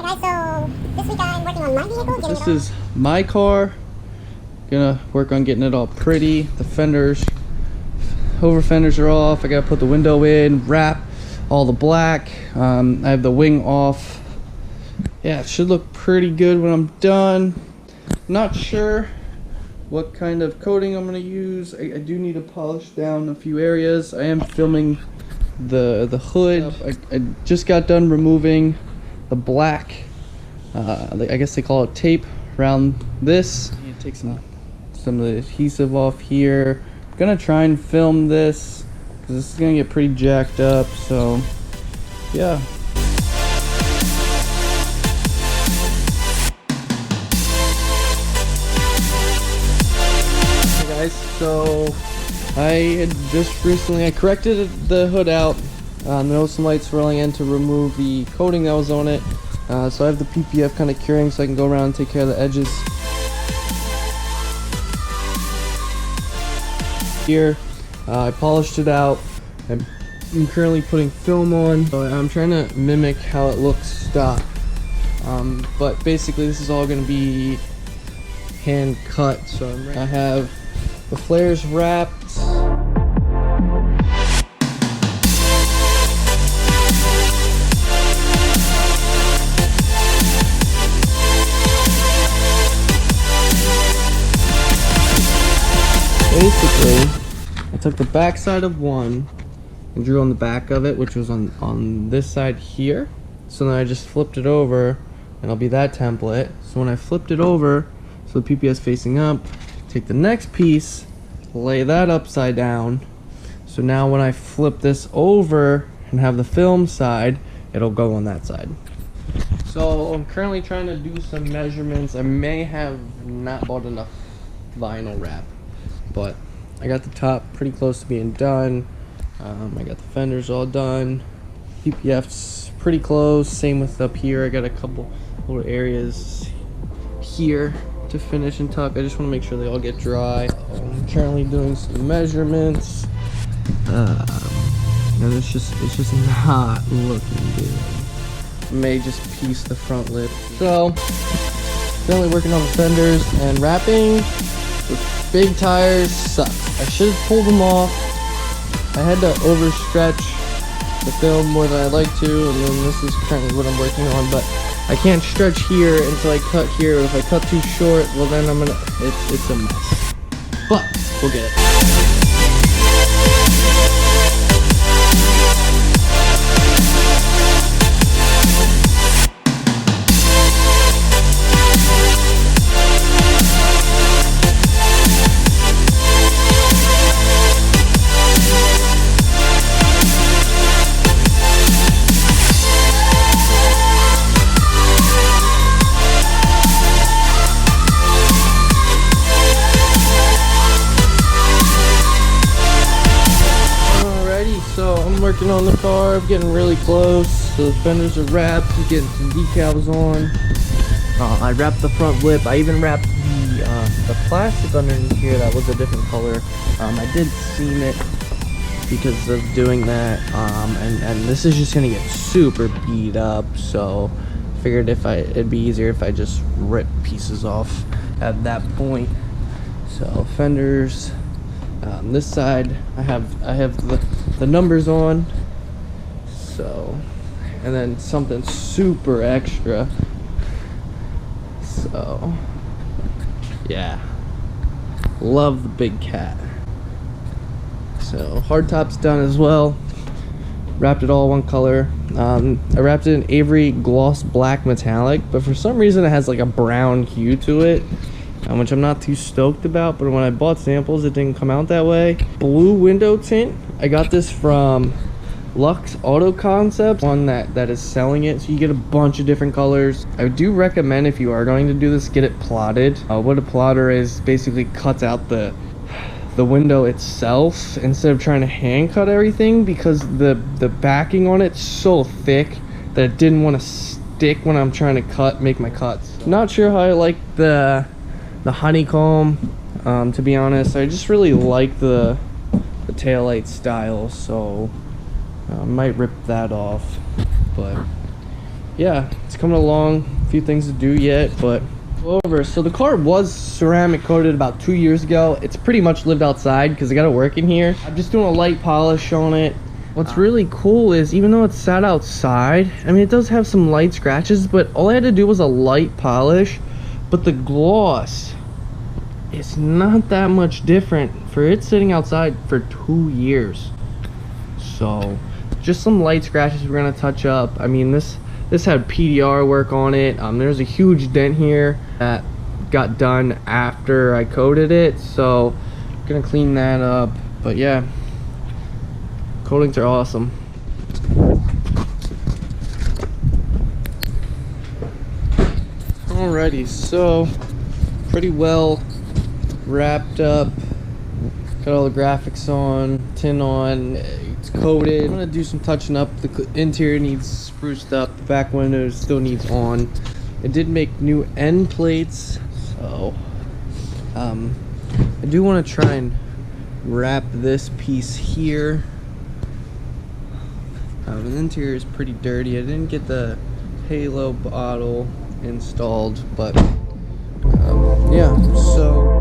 guys, so this week I'm working on my vehicle. This is my car. Gonna work on getting it all pretty. The fenders, over fenders are off. I gotta put the window in, wrap all the black. I have the wing off. Yeah, it should look pretty good when I'm done. Not sure what kind of coating I'm gonna use. I do need to polish down a few areas. I am filming the hood. I just got done removing the black, I guess they call it tape, around this. You take some of the adhesive off here. I'm gonna try and film this because this is gonna get pretty jacked up, so yeah. Hey guys, so I had just recently, I corrected the hood out. Noticed some light swirling in to remove the coating that was on it. So I have the PPF kind of curing so I can go around and take care of the edges. Here, I polished it out. I'm currently putting film on. So I'm trying to mimic how it looks stock. But basically this is all going to be hand cut. So I have the flares wrapped. Basically, I took the back side of one and drew on the back of it, which was on this side here. So then I just flipped it over, and it'll be that template. So when I flipped it over, so the PPS facing up, take the next piece, lay that upside down. So now when I flip this over and have the film side, it'll go on that side. So I'm currently trying to do some measurements. I may have not bought enough vinyl wrap, but I got the top pretty close to being done. I got the fenders all done. PPF's pretty close. Same with up here. I got a couple little areas here to finish and tuck. I just want to make sure they all get dry. I'm currently doing some measurements. And it's just not looking good. May just piece the front lip. So currently working on the fenders and wrapping. The big tires suck. I should have pulled them off. I had to overstretch the film more than I'd like to, and then this is currently what I'm working on, but I can't stretch here until I cut here. If I cut too short, well then it's a mess. But we'll get it. Working on the car, I'm getting really close. So the fenders are wrapped, I'm getting some decals on. I wrapped the front lip. I even wrapped the plastic underneath here that was a different color. I did seam it because of doing that, and this is just gonna get super beat up, so I figured it'd be easier if I just rip pieces off at that point. So fenders. This side I have the numbers on, so, and then something super extra, so yeah, love the big cat. So hardtop's done as well, wrapped it all one color. I wrapped it in Avery gloss black metallic, but for some reason it has like a brown hue to it, which I'm not too stoked about, but when I bought samples it didn't come out that way. Blue window tint, I got this from Lux Auto Concepts, one that is selling it, so you get a bunch of different colors. I do recommend, if you are going to do this, get it plotted. What a plotter is, basically cuts out the window itself instead of trying to hand cut everything, because the backing on it's so thick that it didn't want to stick when I'm trying to make my cuts. Not sure how I like the honeycomb, to be honest. I just really like the taillight style, so I might rip that off, but yeah, it's coming along. A few things to do yet, but over. So the car was ceramic coated about 2 years ago. It's pretty much lived outside because I got it working here. I'm just doing a light polish on it. What's really cool is, even though it's sat outside, I mean, it does have some light scratches, but all I had to do was a light polish. But the gloss, it's not that much different for it sitting outside for 2 years. So just some light scratches we're gonna touch up. I mean, this had PDR work on it. There's a huge dent here that got done after I coated it, so I'm gonna clean that up. But yeah, coatings are awesome. Alrighty, so pretty well wrapped up. Got all the graphics on, tin on, it's coated. I'm gonna do some touching up. The interior needs spruced up, the back window still needs on. I did make new end plates, so I do want to try and wrap this piece here. The interior is pretty dirty. I didn't get the halo bottle installed, but yeah, so